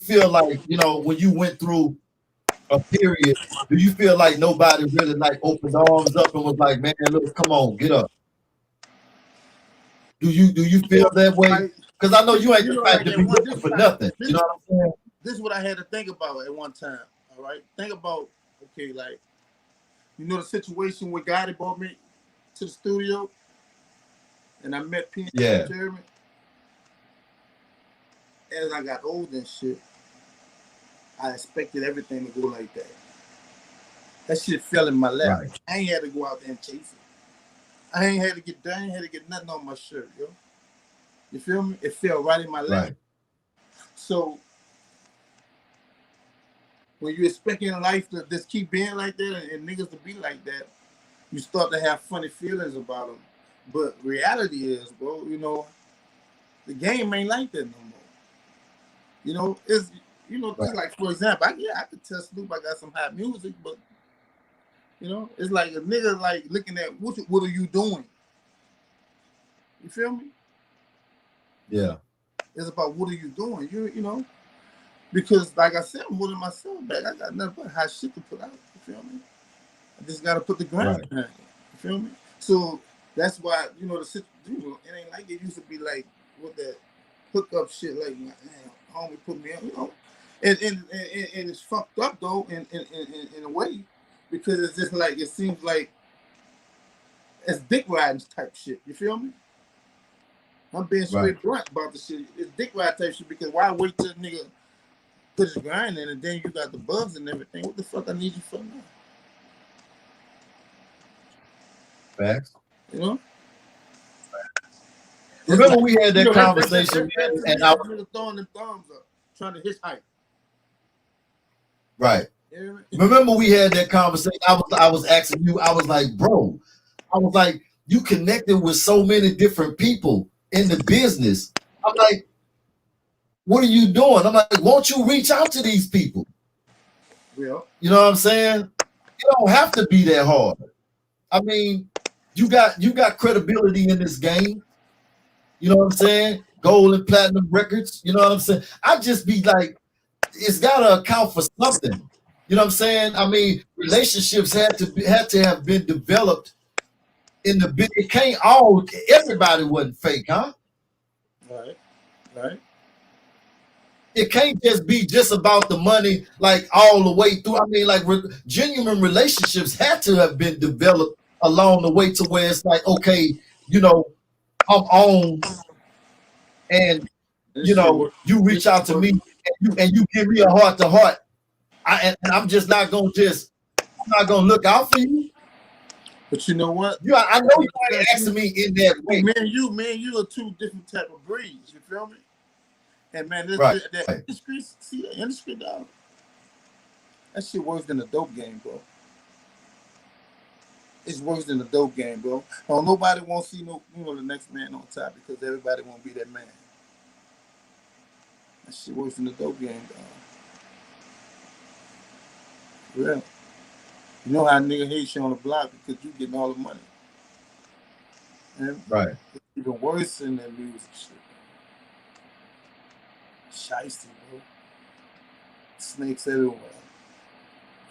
feel like when you went through a period, do you feel like nobody really like opened arms up and was like, man, look, come on, get up? Do you feel that way? Like, Because I know you ain't the type like to at be one looking for nothing. You know what I'm saying? this is what I had to think about at one time. All right, think about like the situation where Gotti brought me to the studio, and I met P Yeah. and Jeremy. As I got older and shit, I expected everything to go like that. That shit fell in my lap. Right. I ain't had to go out there and chase it. I ain't had to get done. I ain't had to get nothing on my shirt, yo. You feel me? It fell right in my lap. Right. So when you expecting life to just keep being like that and niggas to be like that, you start to have funny feelings about them. But reality is, bro, you know, the game ain't like that no more. You know, it's, you know, right. Like, for example, I could tell Snoop I got some hot music, but, you know, it's like a nigga like looking at what are you doing? You feel me? Yeah. It's about what are you doing? You know, because like I said, I'm holding myself back. I got nothing but hot shit to put out. You feel me? I just gotta put the grind behind it. You feel me? So that's why, you know, it ain't like it used to be like with that hookup shit, like, man, homie put me up, you know. And it's fucked up though in a way, because it's just like it seems like it's dick riding type shit. You feel me? I'm being straight blunt about the shit. It's dick ride type shit, because why wait till the nigga put his grind in and then you got the bugs and everything? What the fuck I need you for now? Facts. You know? Remember like, we had that conversation, man, and I was throwing them thumbs up, trying to hitchhike. Right. Remember we had that conversation. I was asking you, I was like, bro, I was like, you connected with so many different people in the business. I'm like, what are you doing? I'm like, won't you reach out to these people? Yeah. You know what I'm saying? You don't have to be that hard. I mean, you got credibility in this game. You know what I'm saying? Gold and platinum records. You know what I'm saying? I just be like, it's got to account for something. You know what I'm saying? I mean, relationships had to have been developed in the big. It can't all. Everybody wasn't fake, huh? Right. It can't just be just about the money, like all the way through. I mean, like genuine relationships had to have been developed along the way to where it's like, okay, you know, I'm on, and you know, you reach out to me and you give me a heart to heart. And I'm just not gonna look out for you. But you know what? I know you ain't asking me in that way. Man, you are two different type of breeds. You feel me? And man, that industry, see the industry, dog. That shit worse than a dope game, bro. It's worse than a dope game, bro. Oh, nobody won't see the next man on top, because everybody won't be that man. That shit worse than a dope game, dog. Yeah. You know how nigga hate you on the block because you getting all the money. And right. It's even worse than that music shit. Shiesty, bro. Snakes everywhere.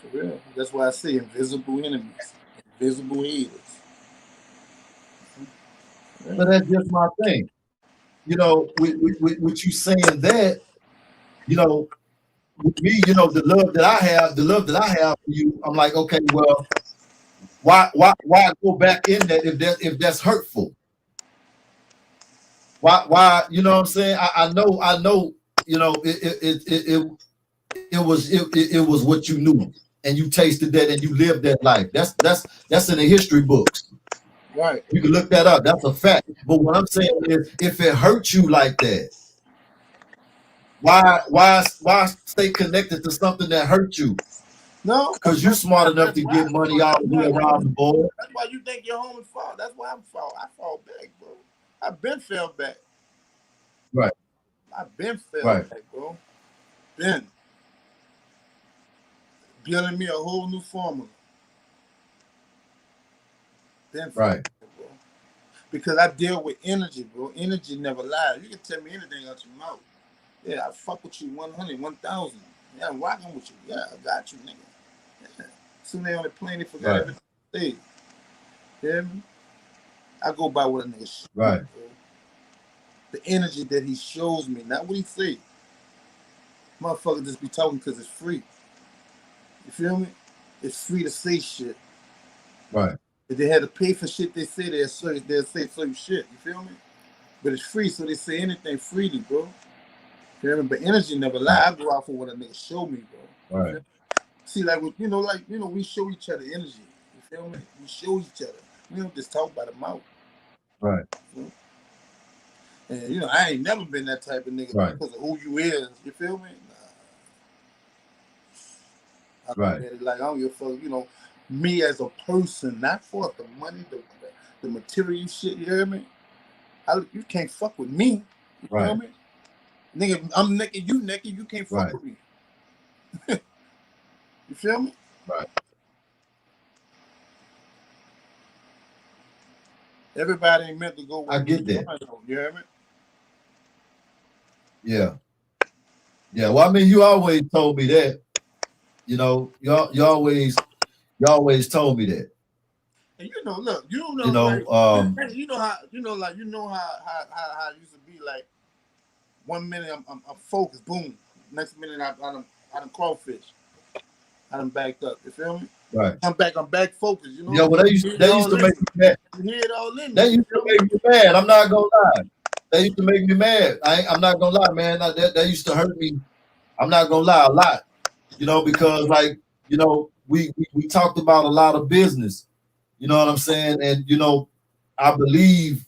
For real. That's why I say invisible enemies. Invisible haters. Yeah. But that's just my thing. You know, with you saying that, you know, with me, you know, the love that I have for you, I'm like, okay, well, why go back in that if that's hurtful? Why you know what I'm saying? I know, you know, it was what you knew, and you tasted that and you lived that life. That's in the history books. Right. You can look that up. That's a fact. But what I'm saying is, if it hurts you like that, why stay connected to something that hurt you? No, because you're smart enough to get money all the way around the board. That's why you think your homie fall. That's why I fall back, bro. I've been fell back. Right. I've been fell back, bro. Been building me a whole new formula. Been right. Back, bro. Because I deal with energy, bro. Energy never lies. You can tell me anything out your mouth. Yeah, I fuck with you 100, 1,000. Yeah, I'm rocking with you. Yeah, I got you, nigga. Yeah. Soon they on the plane, they forgot everything they say. Hear me? I go by what a nigga shows, right. Bro. The energy that he shows me, not what he say. Motherfucker just be talking because it's free. You feel me? It's free to say shit. Right. If they had to pay for shit they say, they'll say certain shit. You feel me? But it's free, so they say anything freely, bro. You feel me? But energy never lie. I go out for what a nigga show me, bro. Right. See, like with, we show each other energy. You feel me? We show each other. We don't just talk by the mouth. Right. You know? And I ain't never been that type of nigga because of who you is. You feel me? Nah. I look at it like I don't give a fuck. Me as a person, not for the money, the material shit. You hear me? You can't fuck with me. You feel me? Nigga, I'm naked. You naked. You can't fuck with me. You feel me? Right. Everybody ain't meant to go. I get that. You hear me? Yeah. Yeah. Well, I mean, you always told me that. You always told me that. And look, how it used to be like. 1 minute I'm focused, boom. Next minute I done crawfish. I done backed up. You feel me? Right. I'm back focused. Yeah, well, they used to make me mad. You hear it all in. They used to make me mad. I'm not gonna lie. They used to make me mad. I'm not gonna lie, man. That used to hurt me. I'm not gonna lie, a lot. Because we talked about a lot of business. You know what I'm saying? And I believe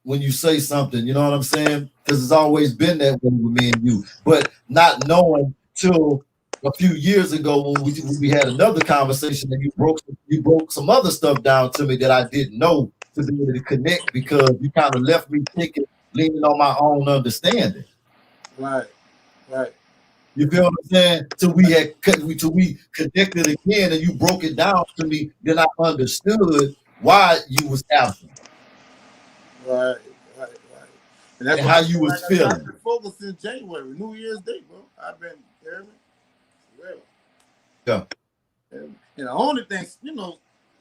when you say something, you know what I'm saying? Because it's always been that way with me and you. But not knowing till a few years ago when we had another conversation and you broke some other stuff down to me that I didn't know to be able to connect, because you kind of left me thinking, leaning on my own understanding. Right. You feel what I'm saying? Till we connected again and you broke it down to me, then I understood why you was absent. Right. And that's how you was feeling. I've been focused since January, New Year's Day, bro. I've been, hear me? Real. Yeah. And the only thing,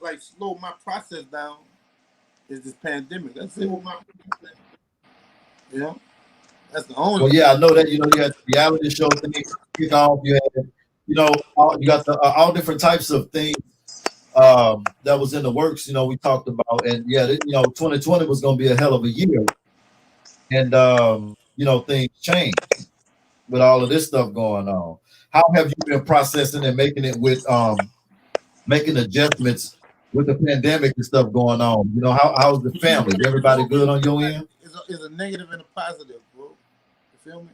like slow my process down is this pandemic. That's it. That's the only. Well, yeah, I know that. You had the reality show thing kick off. You had, you got the all different types of things that was in the works. We talked about, and 2020 was going to be a hell of a year, and things changed with all of this stuff going on. How have you been processing and making it with making adjustments with the pandemic and stuff going on? How's the family? Everybody good on your end? It's a negative and a positive, bro. You feel me?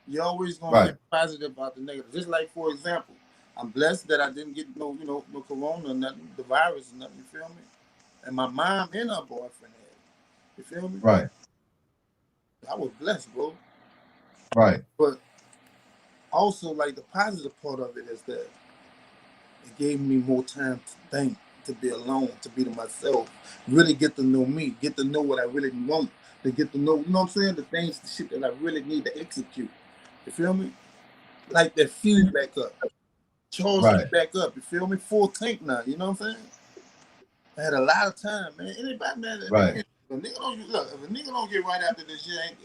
You're always gonna get positive about the negative. Just like, for example, I'm blessed that I didn't get no corona, nothing, the virus, nothing. You feel me? And my mom and her boyfriend had it. You feel me? Right. I was blessed, bro. Right. But also, like, the positive part of it is that it gave me more time to think, to be alone, to be to myself, really get to know me, get to know what I really want, to get to know, what I'm saying, the things, the shit that I really need to execute. You feel me? Like that fuel back up. Charge me back up. You feel me? Full tank now. You know what I'm saying? I had a lot of time, man. Anybody, man, if a nigga don't get right after this shit,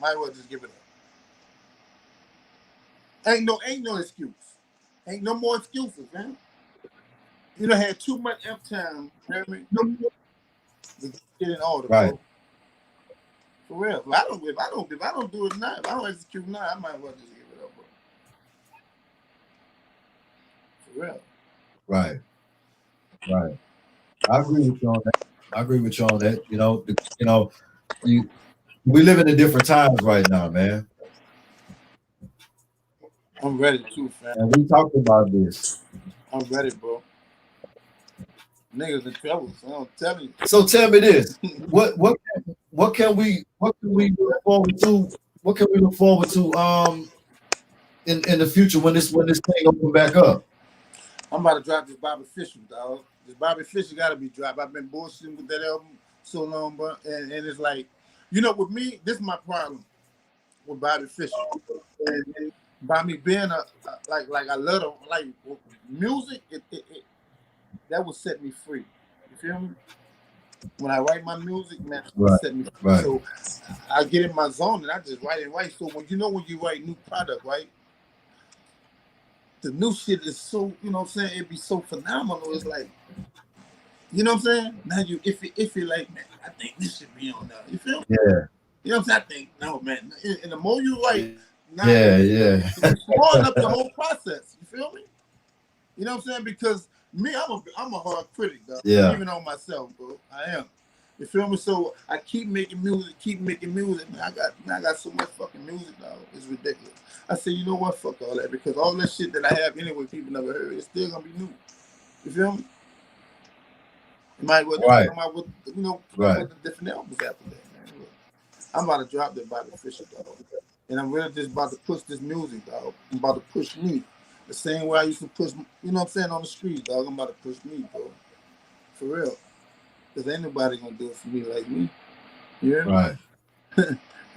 might as well just give it up. Ain't no excuse. Ain't no more excuses, man. You done had too much F time, you hear me? To get in order, bro. For real. If I don't do it now, if I don't execute now, I might as well just give it up, bro. For real. Right. I agree with you on that. We live in different times right now, man. I'm ready too, fam. And we talked about this. I'm ready, bro. Niggas in trouble, so I'm telling you. So tell me this: what can we look forward to? What can we look forward to in the future when this thing open back up? I'm about to drop this Bobby Fischer, dog. This Bobby Fischer got to be dropped. I've been bullshitting with that album so long, bro, and it's like, with me, this is my problem with Bobby Fischer. And by me being like I love music, it that will set me free. You feel me? When I write my music, man, it set me free. Right. So I get in my zone and I just write and write. So when you write new product, right? The new shit is so, it'd be so phenomenal. It's like, you know what I'm saying? Now if you like, man, I think this should be on there. You feel me? Yeah. You know what I'm saying? I think, no, man. And the more you write, you're slowing up the whole process. You feel me? You know what I'm saying? Because me, I'm a hard critic, though. Yeah. Even on myself, bro. I am. You feel me? So I keep making music, Man, I got so much fucking music, dog. It's ridiculous. I say, you know what? Fuck all that, because all that shit that I have anyway, people never heard. It's still gonna be new. You feel me? You might well just come out with, with the different albums after that, man. Look, I'm about to drop that Bobby Fischer, dog. And I'm really just about to push this music, dog. I'm about to push me. The same way I used to push, you know what I'm saying, on the street, dog. I'm about to push me, bro. For real. Because ain't nobody gonna do it for me like me. Yeah. Right.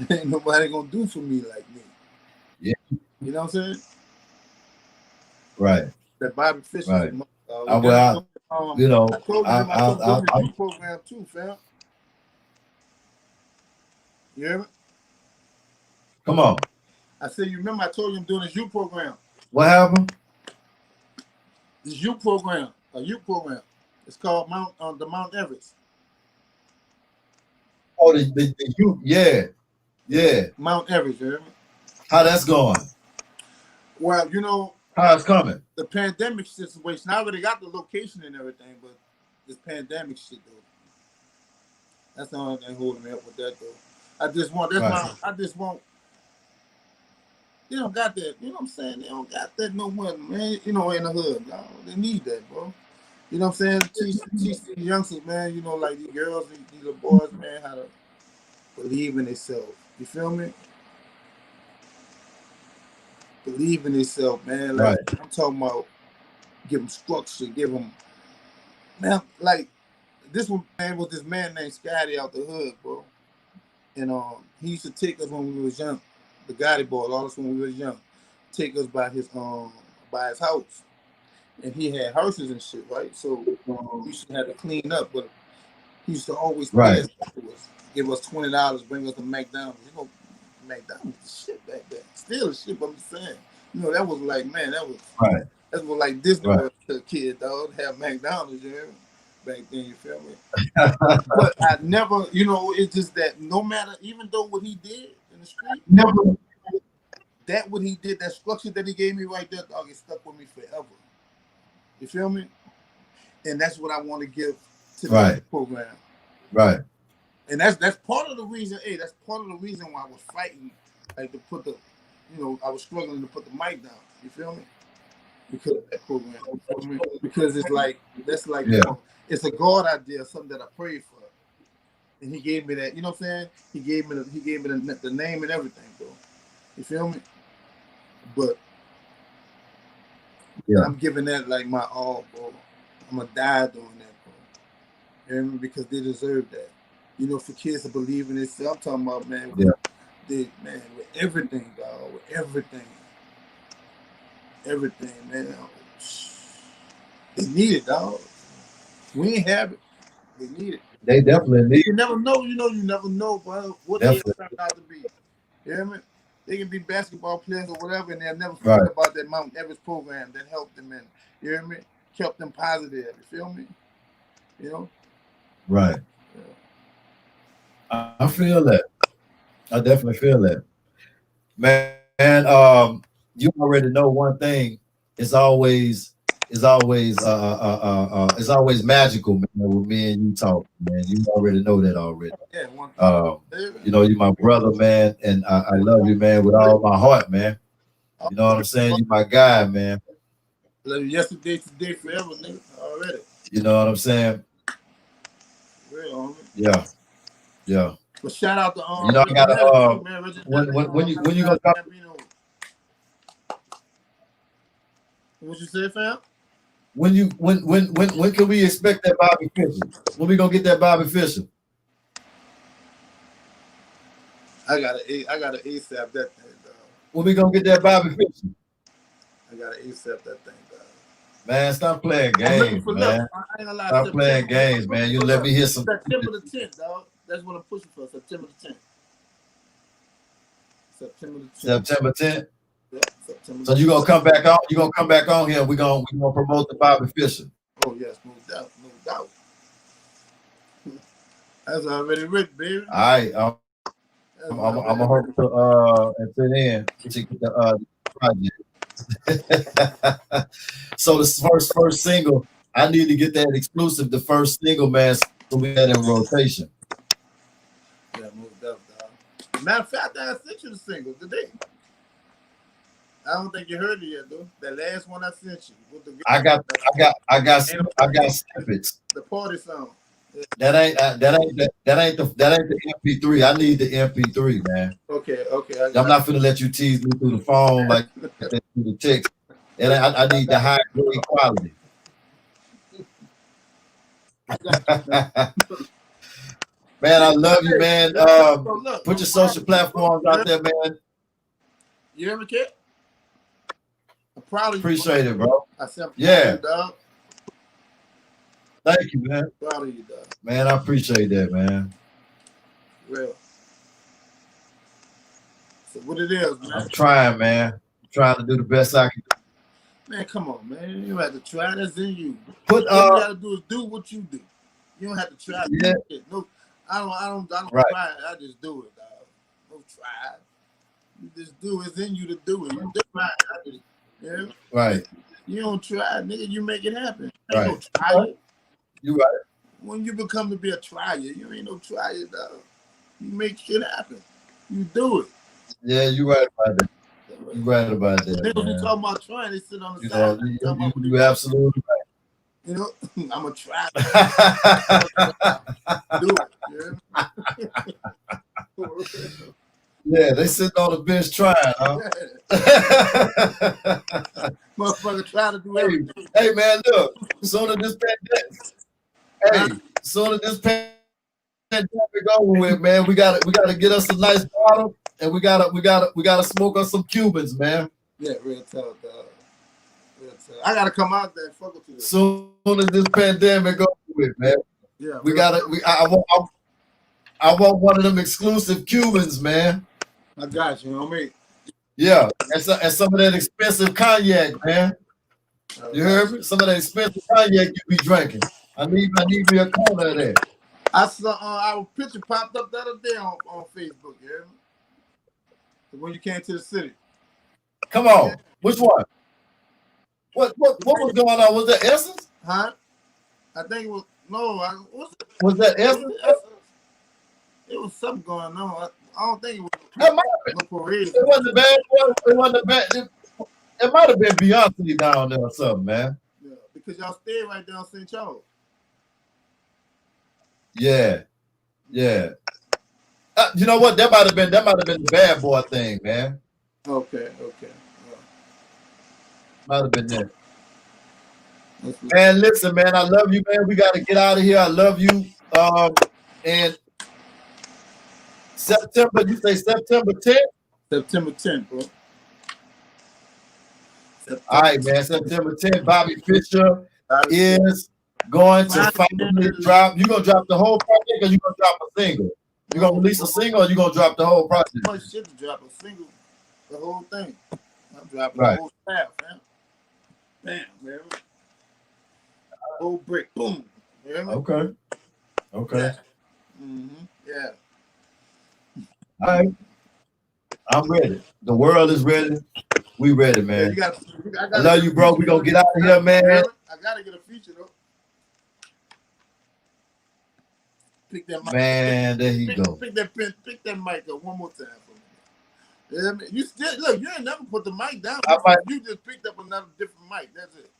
Ain't nobody gonna do for me like me. Yeah. You know what I'm saying? Right. That Bobby Fischer. Right. I told you I'm doing a youth program too, fam. You hear me? Come on. I said, you remember I told you I'm doing a youth program. What happened? This youth program, a youth program. It's called the Mount Everest. Oh, the youth, yeah. Mount Everest, you hear me? How that's going? Well, you know, how it's coming? The pandemic situation. I already got the location and everything, but this pandemic shit though. That's the only thing holding me up with that though. I just want they don't got that, you know what I'm saying? They don't got that no more, man, in the hood. No, they need that, bro. You know what I'm saying? Teach these youngsters, man, like these girls, these little boys, man, how to believe in themselves. You feel me? Believe in themselves, man. Like I'm talking about, give them structure, give them, man, like this one, man, was this man named Scotty out the hood, bro. And he used to take us when we was young. The Gotti boy, all us when we was young, take us by his house. And he had hearses and shit, right? So we used to have to clean up, but he used to always pay us afterwards. Give us $20, bring us to McDonald's. McDonald's shit back then. Still shit, but I'm saying. That was like, man, that was like Disney World to a kid, dog. Have McDonald's, back then, you feel me? But I never, it's just that no matter, even though what he did in the street, what he did, that structure that he gave me right there, dog, it stuck with me forever. You feel me? And that's what I want to give to the program. Right. And that's part of the reason, that's part of the reason why I was fighting, like to put I was struggling to put the mic down. You feel me? Because of that program. You feel me? Because it's like, it's a God idea, something that I prayed for. And he gave me that, you know what I'm saying? He gave me the name and everything, bro. You feel me? But I'm giving that like my all, bro. I'm gonna die doing that, bro. You hear me? Because they deserve that. For kids to believe in themselves. I'm talking about, man, with everything, dog, with everything. Everything, man. They need it, dog. We ain't have it. They need it. They definitely need it. You never know, you never know, bro, what they turn out to be. You hear me? They can be basketball players or whatever, and they'll never forget about that Mount Everest program that helped them and you hear me? Kept them positive. You feel me? Right. Yeah. I feel that. I definitely feel that. Man, you already know one thing. It's always magical, man, with me and you talk, man. You already know that already. You're my brother, man, and I love you, man, with all my heart, man. You know what I'm saying? You're my guy, man. Love you yesterday, today, forever, nigga. Already. You know what I'm saying? Real, homie. Yeah. But shout out to I gotta when you gonna come? What you say, fam? When can we expect that Bobby Fischer? When we gonna get that Bobby Fischer? I gotta ASAP that thing, dog. When we gonna get that Bobby Fischer? I gotta ASAP that thing, dog. Man, stop playing games, man. Stop playing games, man. You let me hear some. September the 10th, dog. That's what I'm pushing for. September the 10th. September 10th. Yeah, September. So you gonna come back on? You gonna come back on here? We gonna promote the Bobby Fischer. Oh yes, no doubt. That's already written, baby. All right, I'm gonna hope to and fit in to get the project. So the first single, I need to get that exclusive, the first single, man, so we had in rotation. Yeah, moved up, dog. Matter of fact, I sent you the single today. I don't think you heard it yet, though. That last one I sent you. With the I got snippets. The party song. Yeah. That ain't the MP3. I need the MP3, man. Okay. I'm not finna let you tease me through the phone like that through the text. And I need the high grade quality. Man, I love you, man. Put your social platforms out there, man. You hear me, kid? I'm proud of you. Appreciate it, bro. I said, yeah, you, dog. Thank you, man. Proud of you, dog. Man, I appreciate that, man. Well, so what it is, man? I'm trying, man. I'm trying to do the best I can do. Man, come on, man. You have to try. That's in you. What you gotta do is do what you do. You don't have to try. Yeah. No, I don't right. try. I just do it, dog. Don't try. You just do it. It's in you to do it. You do it. Yeah. Right. You don't try, nigga. You make it happen. You right. Ain't no try. You right. When you become to be a trier, you ain't no trier, dog. You make shit happen. You do it. Yeah, you right about that. You right about that. Niggas who talking about trying, they sit on the side. You absolutely right. You know, I'm a try. Do it. Yeah, they sitting on the bench trying, huh? Motherfucker try to do everything. Hey man, look, soon as this pandemic over with, man, we gotta get us a nice bottle, and we gotta smoke us some Cubans, man. Yeah, real tough, dog. Real tough. I gotta come out there and fuck with you. Soon as this pandemic over with, man. Yeah, I want one of them exclusive Cubans, man. I got you, homie. Yeah, and some of that expensive cognac, man. You heard me? Some of that expensive cognac you be drinking. I need me a corner of that. I saw our picture popped up the other day on Facebook. You hear me? When you came to the city. Come on, which one? What was going on? Was that Essence? Huh? I think it was was that Essence? It was something going on. I don't think it was. That might have been. It wasn't bad. It wasn't bad. It might have been Beyonce down there or something, man. Yeah, because y'all stayed right down St. Charles. Yeah. You know what? That might have been the bad boy thing, man. Okay. Might have been that. Man, listen, man, I love you, man. We got to get out of here. I love you. And September, you say September 10th? September 10th, bro. All right, man. September 10th, Bobby Fischer is going to finally drop. You gonna drop the whole project, or you gonna drop a single? You gonna release a single, or you gonna drop the whole project? Much shit to drop a single, the whole thing. I'm dropping the whole staff, man. Bam, man. Whole brick, boom. Okay. Yeah. Yeah. All right. I'm ready. The world is ready. We ready, man. Yeah, I love you, bro. We gonna get out of here, man. I gotta get a feature though. Pick that mic. Man, there you go. Pick that mic up one more time for me. Yeah, man. You still look. You ain't never put the mic down. You just picked up another different mic. That's it.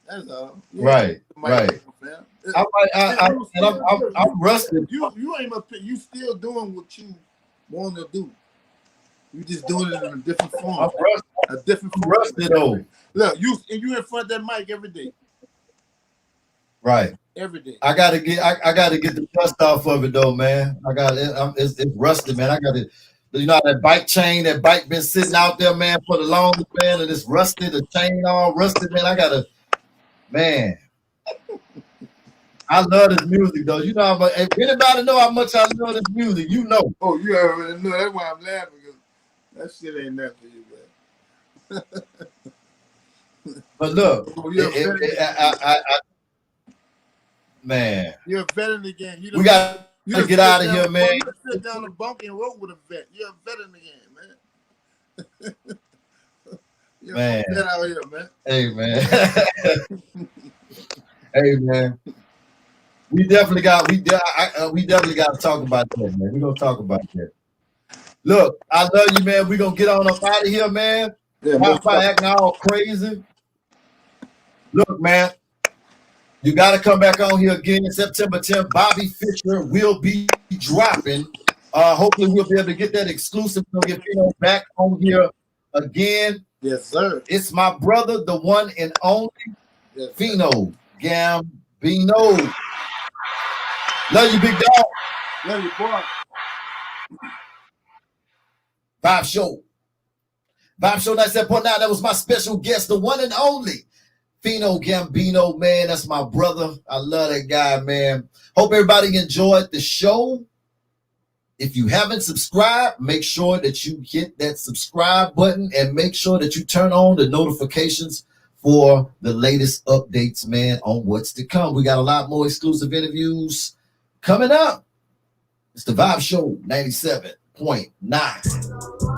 That's all. Right. I'm rusted. You ain't up. You still doing what you want to do. You just doing it in a different form. A different form. Rusted though. Look, you in front of that mic every day. Right. Every day. I gotta get the dust off of it though, man. It's rusted, man. I gotta, you know, that bike chain, that bike been sitting out there, man, for the longest, man, and it's rusted, the chain all rusted, man. I gotta, man. I love this music though. You know, if anybody know how much I love this music, you know. Oh, you already know. That's why I'm laughing, because that shit ain't nothing for you, man. But look, man, you're a veteran again. We got to get out of here, man. You sit down the bunk and roll with a vet. You're a veteran again, man. Man. That out here, man. Hey, man. Hey, man. We definitely got to talk about that, man. We're gonna talk about that. Look, I love you, man. We're gonna get on up out of here, man. Yeah, Wi-Fi acting all crazy. Look, man, you got to come back on here again September 10th. Bobby Fischer will be dropping. Hopefully, we'll be able to get that exclusive. We'll get PHENO back on here again. Yes, sir. It's my brother, the one and only PHENO Gambino. Love you, big dog. Love you, boy. Vibe Show 97.9. That was my special guest, the one and only PHENO Gambino, man. That's my brother. I love that guy, man. Hope everybody enjoyed the show. If you haven't subscribed, make sure that you hit that subscribe button and make sure that you turn on the notifications for the latest updates, man, on what's to come. We got a lot more exclusive interviews coming up. It's the Vibe Show 97.9.